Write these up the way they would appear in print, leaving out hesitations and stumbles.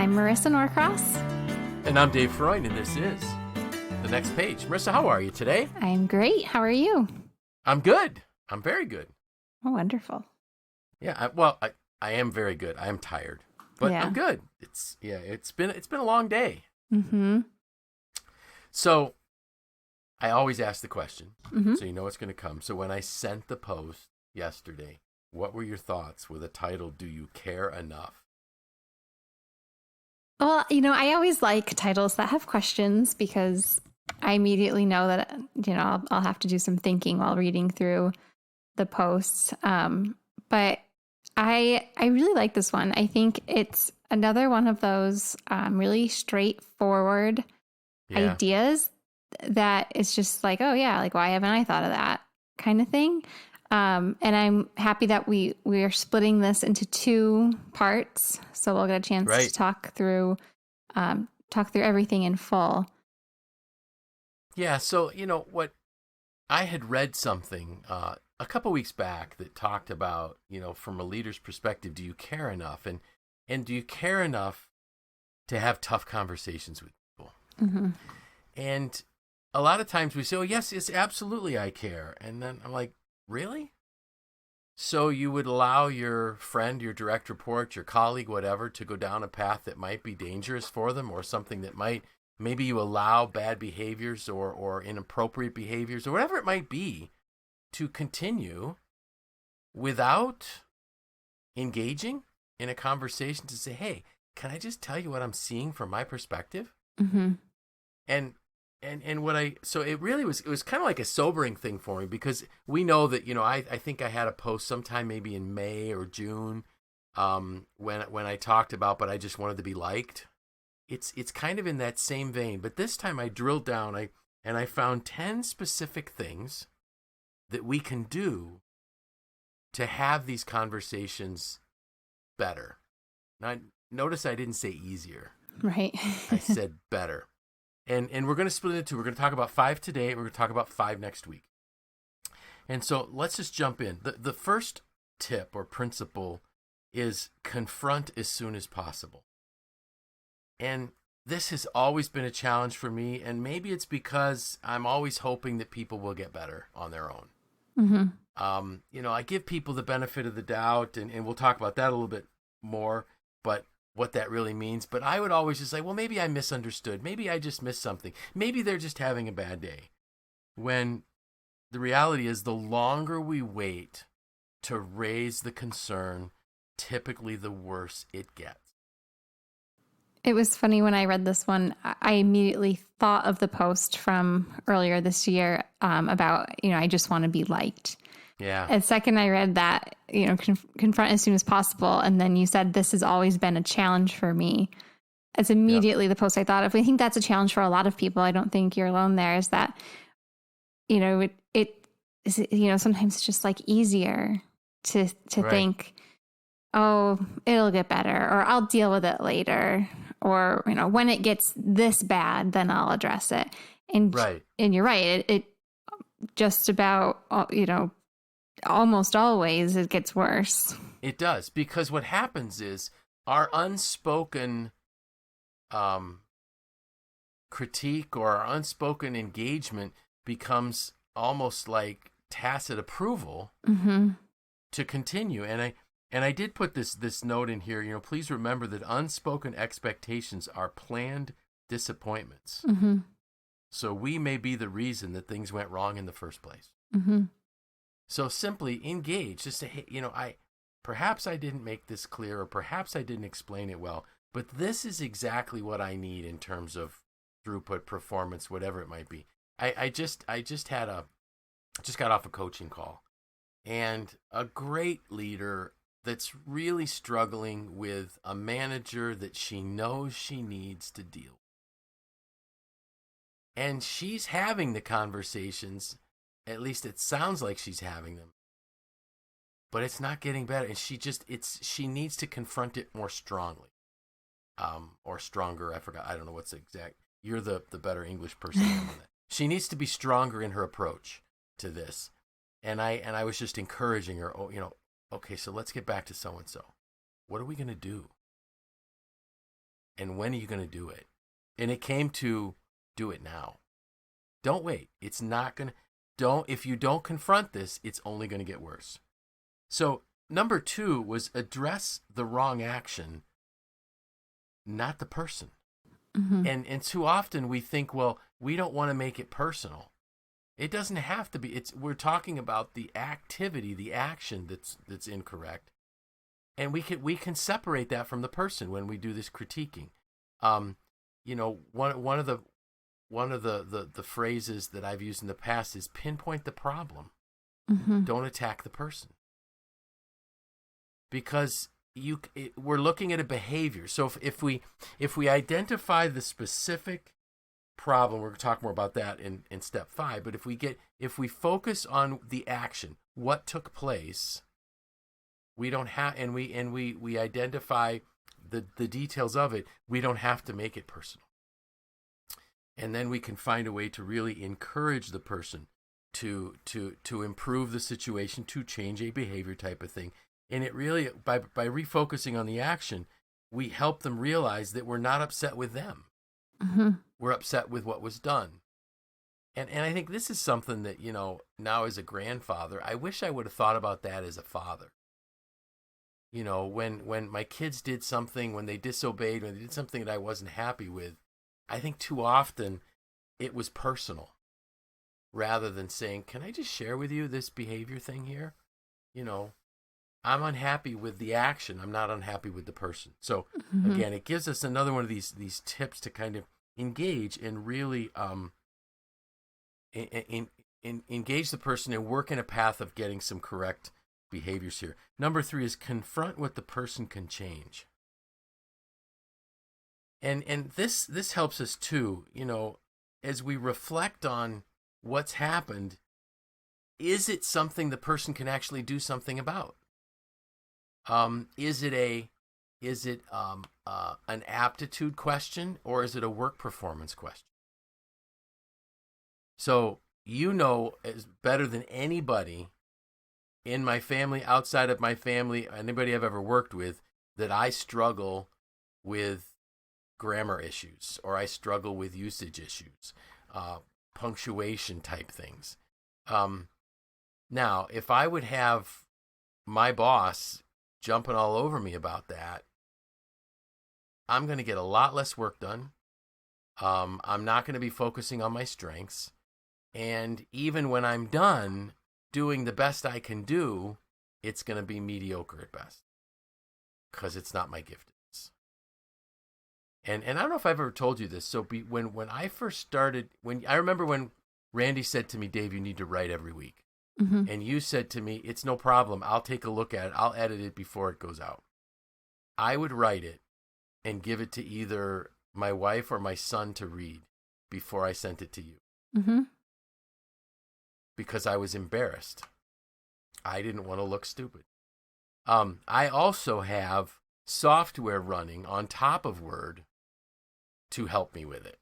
I'm Marissa Norcross. And I'm Dave Freund, and this is The Next Page. Marissa, how are you today? I'm great. How are you? I'm good. I'm very good. Oh, wonderful. Yeah, I am very good. I am tired, but Yeah. I'm good. It's been a long day. Mm-hmm. So I always ask the question, Mm-hmm. so you know it's going to come. So when I sent the post yesterday, what were your thoughts with the title, Do You Care Enough? Well, I always like titles that have questions because I immediately know that, I'll have to do some thinking while reading through the posts. But I really like this one. I think it's another one of those really straightforward ideas that it's just like, oh yeah, like why haven't I thought of that kind of thing? And I'm happy that we are splitting this into two parts, so we'll get a chance to talk through everything in full. Yeah. So what I had read something a couple weeks back that talked about from a leader's perspective, do you care enough, and do you care enough to have tough conversations with people? Mm-hmm. And a lot of times we say, oh, yes, absolutely I care. And then I'm like, really? So you would allow your friend, your direct report, your colleague, whatever, to go down a path that might be dangerous for them, or something that maybe you allow bad behaviors or inappropriate behaviors or whatever it might be to continue without engaging in a conversation to say, hey, can I just tell you what I'm seeing from my perspective? Mm-hmm. And so it was kind of like a sobering thing for me, because we know that, I think I had a post sometime maybe in May or June when I talked about, but I just wanted to be liked. It's kind of in that same vein, but this time I drilled down and I found 10 specific things that we can do to have these conversations better. Now, notice I didn't say easier. Right. I said better. And we're going to split it into two. We're going to talk about 5 today. We're going to talk about 5 next week. And so let's just jump in. The first tip or principle is confront as soon as possible. And this has always been a challenge for me. And maybe it's because I'm always hoping that people will get better on their own. Mm-hmm. I give people the benefit of the doubt, and we'll talk about that a little bit more. But what that really means. But I would always just say, well, maybe I misunderstood. Maybe I just missed something. Maybe they're just having a bad day. When the reality is, the longer we wait to raise the concern, typically the worse it gets. It was funny when I read this one, I immediately thought of the post from earlier this year about, I just want to be liked. Yeah. And second, I read that, confront as soon as possible. And then you said, this has always been a challenge for me. It's immediately the post I thought of. I think that's a challenge for a lot of people. I don't think you're alone there, is that, sometimes it's just like easier to think, oh, it'll get better, or I'll deal with it later. Or, when it gets this bad, then I'll address it. And you're right. It just about, almost always it gets worse. It does, because what happens is our unspoken critique or our unspoken engagement becomes almost like tacit approval to continue. And I did put this note in here, please remember that unspoken expectations are planned disappointments. Mm-hmm. So we may be the reason that things went wrong in the first place. Mm-hmm. So simply engage. Just say, hey, perhaps I didn't make this clear, or perhaps I didn't explain it well, but this is exactly what I need in terms of throughput, performance, whatever it might be. I just got off a coaching call, and a great leader that's really struggling with a manager that she knows she needs to deal with. And she's having the conversations, at least it sounds like she's having them, but it's not getting better. And she needs to confront it more strongly, or stronger. I don't know what's the exact. You're the better English person on that. She needs to be stronger in her approach to this. And I was just encouraging her, okay, so let's get back to so-and-so. What are we going to do? And when are you going to do it? And it came to do it now. Don't wait. It's not going to, if you don't confront this, it's only going to get worse. So number 2 was address the wrong action, not the person. Mm-hmm. And too often we think, well, we don't want to make it personal. It doesn't have to be. We're talking about the activity, the action that's incorrect. And we can separate that from the person when we do this critiquing. One of the phrases that I've used in the past is pinpoint the problem. Mm-hmm. Don't attack the person. Because we're looking at a behavior. So if we identify the specific problem, we're going to talk more about that in step 5. But if we focus on the action, what took place, we don't have, and we identify the details of it, we don't have to make it personal. And then we can find a way to really encourage the person to improve the situation, to change a behavior type of thing. And it really, by refocusing on the action, we help them realize that we're not upset with them. Mm-hmm. We're upset with what was done. And I think this is something that, now as a grandfather, I wish I would have thought about that as a father. When my kids did something, when they disobeyed, when they did something that I wasn't happy with, I think too often it was personal rather than saying, can I just share with you this behavior thing here? I'm unhappy with the action. I'm not unhappy with the person. So Mm-hmm. again, it gives us another one of these tips to kind of engage and really engage the person and work in a path of getting some correct behaviors here. Number 3 is confront what the person can change. And this helps us too, as we reflect on what's happened. Is it something the person can actually do something about? Is it an aptitude question, or is it a work performance question? So as better than anybody in my family, outside of my family, anybody I've ever worked with, that I struggle with grammar issues, or I struggle with usage issues, punctuation type things. Now, if I would have my boss jumping all over me about that, I'm going to get a lot less work done. I'm not going to be focusing on my strengths. And even when I'm done doing the best I can do, it's going to be mediocre at best because it's not my giftedness. And I don't know if I've ever told you this. So when I first started, I remember when Randy said to me, Dave, you need to write every week. Mm-hmm. And you said to me, it's no problem. I'll take a look at it. I'll edit it before it goes out. I would write it and give it to either my wife or my son to read before I sent it to you. Mm-hmm. Because I was embarrassed. I didn't want to look stupid. I also have software running on top of Word to help me with it.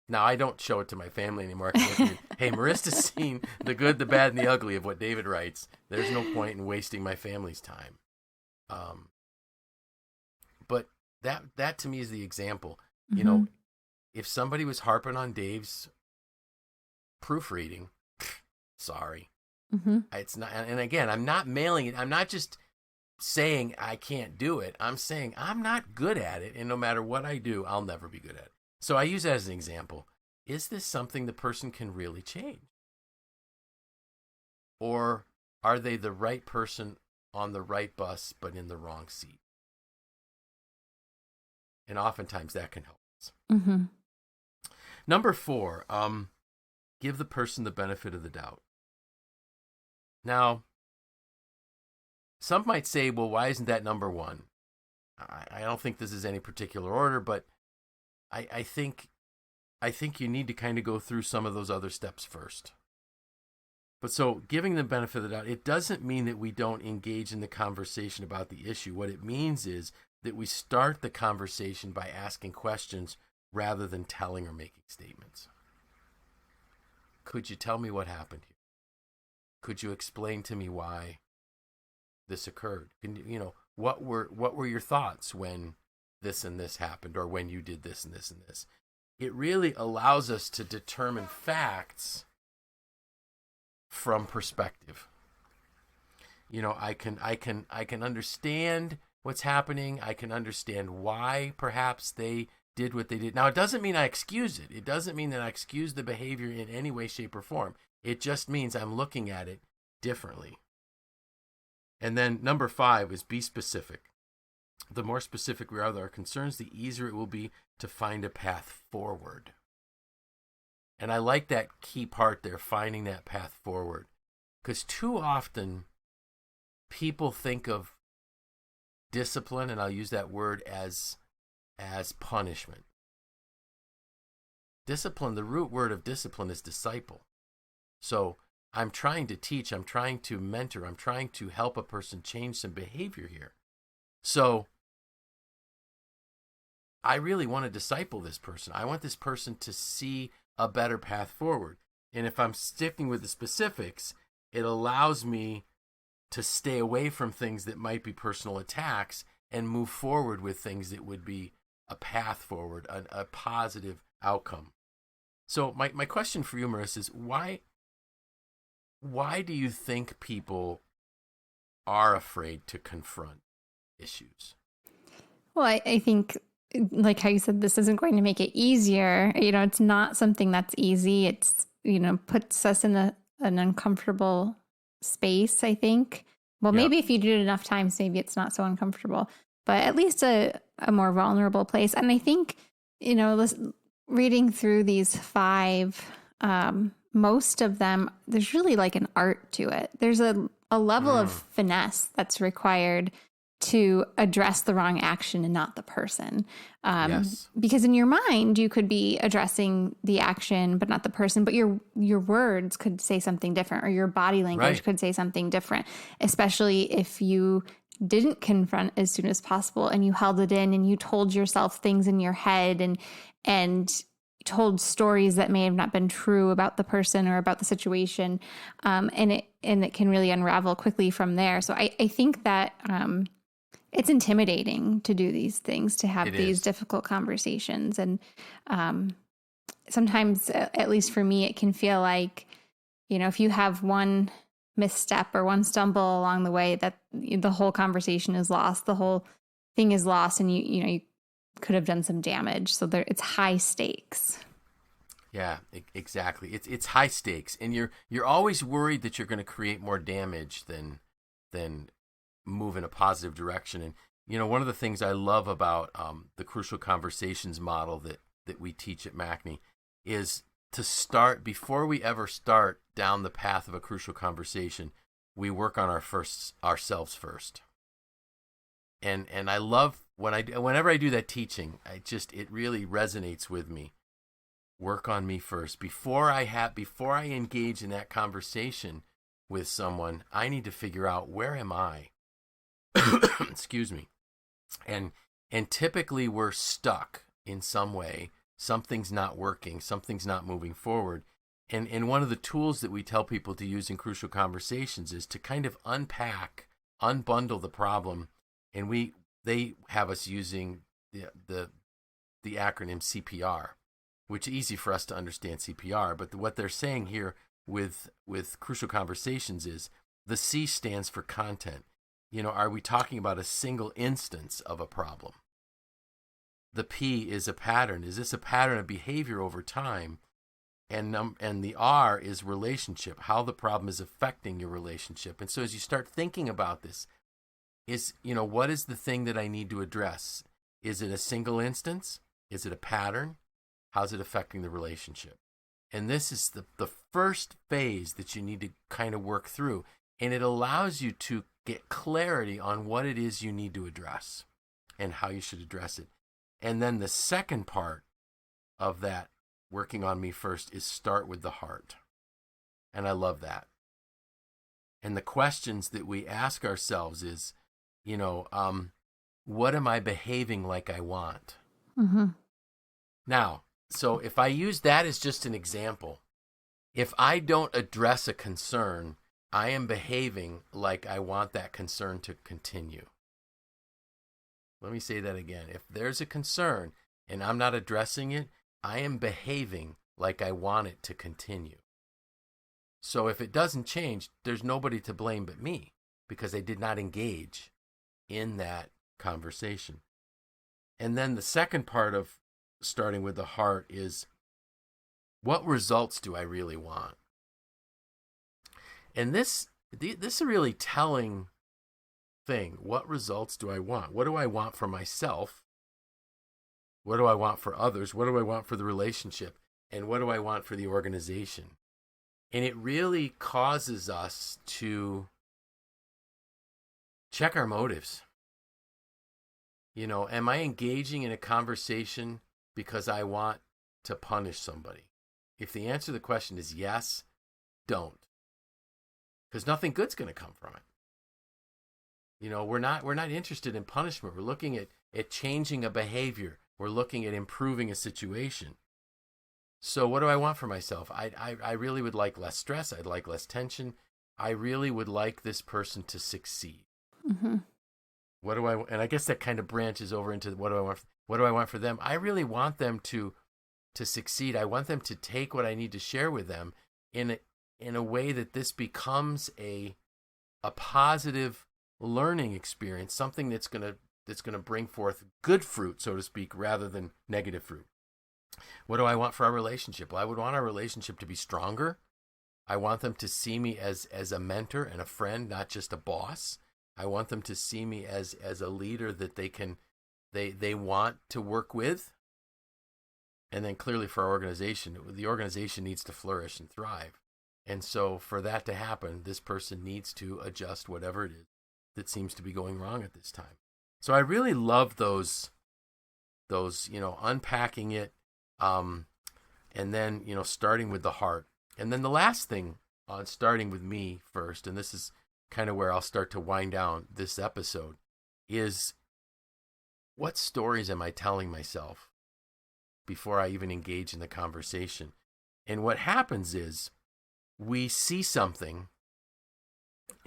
Now, I don't show it to my family anymore. Hey, Marista's seen the good, the bad, and the ugly of what David writes. There's no point in wasting my family's time. But that to me is the example. Mm-hmm. If somebody was harping on Dave's proofreading, sorry. Mm-hmm. It's not. And again, I'm not mailing it. I'm not just saying I can't do it. I'm saying I'm not good at it. And no matter what I do, I'll never be good at it. So I use that as an example. Is this something the person can really change? Or are they the right person on the right bus, but in the wrong seat? And oftentimes that can help us. Mm-hmm. Number 4, give the person the benefit of the doubt. Now, some might say, well, why isn't that number 1? I don't think this is any particular order, but I think you need to kind of go through some of those other steps first. But so giving the benefit of the doubt, it doesn't mean that we don't engage in the conversation about the issue. What it means is that we start the conversation by asking questions rather than telling or making statements. Could you tell me what happened here? Could you explain to me why this occurred? What were your thoughts when this and this happened, or when you did this and this and this. It really allows us to determine facts from perspective. I can understand what's happening. I can understand why perhaps they did what they did. Now, it doesn't mean I excuse it. It doesn't mean that I excuse the behavior in any way, shape, or form. It just means I'm looking at it differently. And then number 5 is be specific. The more specific we are with our concerns, the easier it will be to find a path forward. And I like that key part there, finding that path forward. Because too often, people think of discipline, and I'll use that word as punishment. Discipline, the root word of discipline is disciple. So I'm trying to teach, I'm trying to mentor, I'm trying to help a person change some behavior here. So I really want to disciple this person. I want this person to see a better path forward. And if I'm sticking with the specifics, it allows me to stay away from things that might be personal attacks and move forward with things that would be a path forward, a positive outcome. So my question for you, Marisa, is why do you think people are afraid to confront issues? Well, I think, like how you said, this isn't going to make it easier. It's not something that's easy. It's, puts us in an uncomfortable space, I think. Well, maybe if you do it enough times, maybe it's not so uncomfortable, but at least a more vulnerable place. And I think, reading through these 5, most of them, there's really like an art to it. There's a level of finesse that's required to address the wrong action and not the person. Yes. Because in your mind, you could be addressing the action, but not the person, but your words could say something different, or your body language could say something different, especially if you didn't confront as soon as possible and you held it in and you told yourself things in your head and told stories that may have not been true about the person or about the situation. And it can really unravel quickly from there. So I think that, it's intimidating to do these things, to have these difficult conversations. And sometimes, at least for me, it can feel like, if you have one misstep or one stumble along the way, that the whole conversation is lost, the whole thing is lost, and you could have done some damage. So it's high stakes. Yeah, exactly. It's high stakes, and you're always worried that you're going to create more damage than move in a positive direction. And one of the things I love about the Crucial Conversations model that we teach at MACNY is to start, before we ever start down the path of a crucial conversation, we work on ourselves first. And I love whenever I do that teaching, it really resonates with me. Work on me first. Before I engage in that conversation with someone, I need to figure out, where am I? Excuse me. And typically we're stuck in some way. Something's not working. Something's not moving forward. And one of the tools that we tell people to use in Crucial Conversations is to kind of unbundle the problem. And they have us using the acronym CPR, which is easy for us to understand CPR. But what they're saying here with Crucial Conversations is the C stands for content. Are we talking about a single instance of a problem? The P is a pattern. Is this a pattern of behavior over time? And the R is relationship, how the problem is affecting your relationship. And so as you start thinking about this, what is the thing that I need to address? Is it a single instance? Is it a pattern? How's it affecting the relationship? And this is the first phase that you need to kind of work through. And it allows you to get clarity on what it is you need to address and how you should address it. And then the second part of that, working on me first, is start with the heart. And I love that. And the questions that we ask ourselves is, what am I behaving like I want? Mm-hmm. Now, so if I use that as just an example, if I don't address a concern, I am behaving like I want that concern to continue. Let me say that again. If there's a concern and I'm not addressing it, I am behaving like I want it to continue. So if it doesn't change, there's nobody to blame but me because I did not engage in that conversation. And then the second part of starting with the heart is, what results do I really want? And this is a really telling thing. What results do I want? What do I want for myself? What do I want for others? What do I want for the relationship? And what do I want for the organization? And it really causes us to check our motives. Am I engaging in a conversation because I want to punish somebody? If the answer to the question is yes, don't. Because nothing good's going to come from it. We're not interested in punishment. We're looking at changing a behavior. We're looking at improving a situation. So what do I want for myself? I really would like less stress. I'd like less tension. I really would like this person to succeed. Mm-hmm. And I guess that kind of branches over into what do I want for them? I really want them to succeed. I want them to take what I need to share with them in a way that this becomes a positive learning experience, something that's going to bring forth good fruit, so to speak, rather than negative fruit. What do I want for our relationship? Well, I would want our relationship to be stronger. I want them to see me as a mentor and a friend, not just a boss. I want them to see me as a leader that they want to work with. And then clearly for our organization, the organization needs to flourish and thrive. And so for that to happen, this person needs to adjust whatever it is that seems to be going wrong at this time. So I really love those unpacking it, and then, starting with the heart. And then the last thing on starting with me first, and this is kind of where I'll start to wind down this episode, is what stories am I telling myself before I even engage in the conversation? And what happens is we see something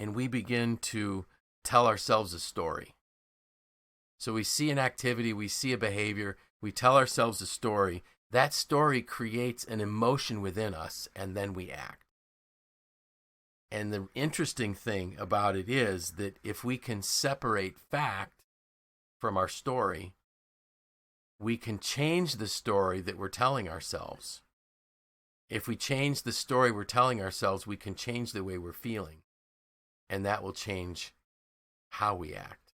and we begin to tell ourselves a story. So we see an activity, we see a behavior, we tell ourselves a story. That story creates an emotion within us, and then we act. And the interesting thing about it is that if we can separate fact from our story, we can change the story that we're telling ourselves. If we change the story we're telling ourselves, we can change the way we're feeling. And that will change how we act.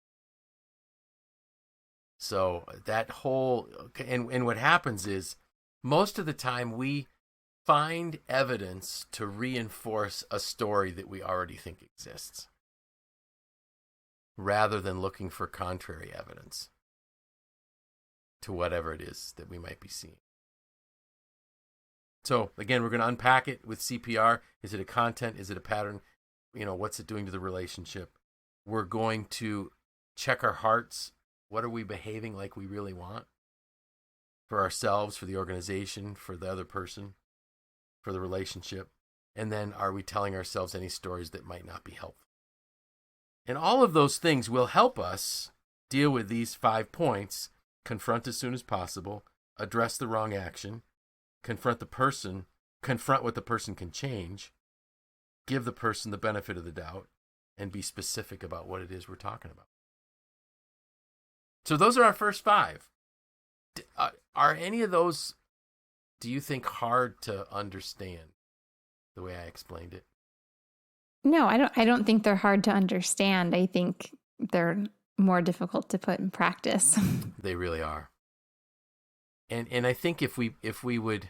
So that whole, and what happens is, most of the time we find evidence to reinforce a story that we already think exists, rather than looking for contrary evidence to whatever it is that we might be seeing. So again, we're going to unpack it with CPR. Is it a content? Is it a pattern? What's it doing to the relationship? We're going to check our hearts. What are we behaving like we really want? For ourselves, for the organization, for the other person, for the relationship. And then are we telling ourselves any stories that might not be helpful? And all of those things will help us deal with these 5 points: confront as soon as possible, address the wrong action, confront what the person can change, give the person the benefit of the doubt, and be specific about what it is we're talking about. So those are our first 5. Are any of those, do you think, hard to understand the way I explained it? No, I don't think they're hard to understand. I think they're more difficult to put in practice. They really are. And I think if we would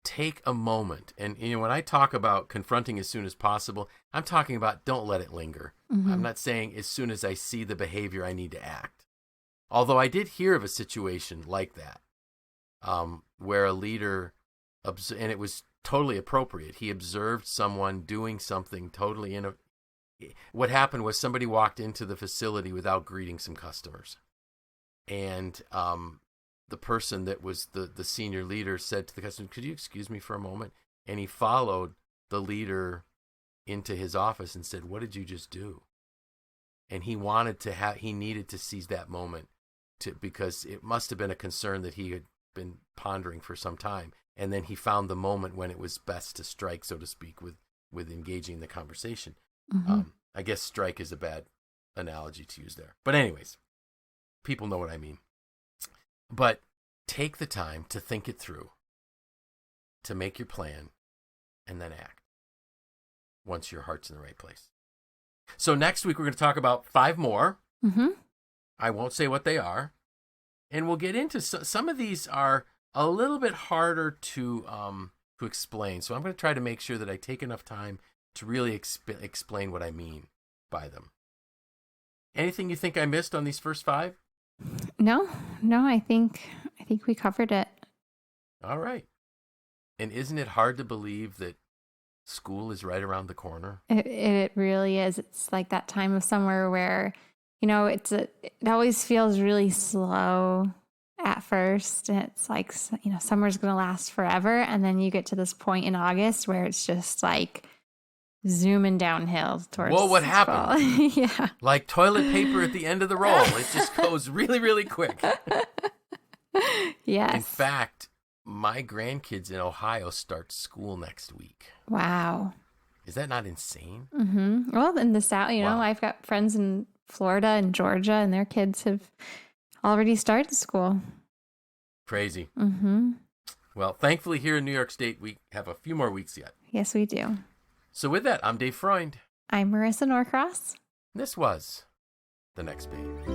take a moment, and when I talk about confronting as soon as possible, I'm talking about don't let it linger. Mm-hmm. I'm not saying as soon as I see the behavior I need to act. Although I did hear of a situation like that, where a leader, and it was totally appropriate, he observed someone doing something totally what happened was somebody walked into the facility without greeting some customers. And the person that was the senior leader said to the customer, "Could you excuse me for a moment?" And he followed the leader into his office and said, "What did you just do?" and he needed to seize that moment because it must have been a concern that he had been pondering for some time. And then he found the moment when it was best to strike, so to speak, with engaging the conversation. Mm-hmm. I guess strike is a bad analogy to use there. But anyways, people know what I mean. But take the time to think it through, to make your plan, and then act once your heart's in the right place. So next week, we're going to talk about 5 more. Mm-hmm. I won't say what they are. And we'll get into some of these are a little bit harder to explain. So I'm going to try to make sure that I take enough time to really explain what I mean by them. Anything you think I missed on these first 5? No, I think we covered it. All right. And isn't it hard to believe that school is right around the corner? It really is. It's like that time of summer where, it always feels really slow at first. And it's like, summer's going to last forever. And then you get to this point in August where it's just like zooming downhill towards Whoa, what happened? Yeah. Like toilet paper at the end of the roll. It just goes really, really quick. Yes. In fact, my grandkids in Ohio start school next week. Wow. Is that not insane? Mm-hmm. Well, in the South, Wow. I've got friends in Florida and Georgia, and their kids have already started school. Crazy. Mm-hmm. Well, thankfully here in New York State, we have a few more weeks yet. Yes, we do. So with that, I'm Dave Freund. I'm Marisa Norcross. This was The Next Babe.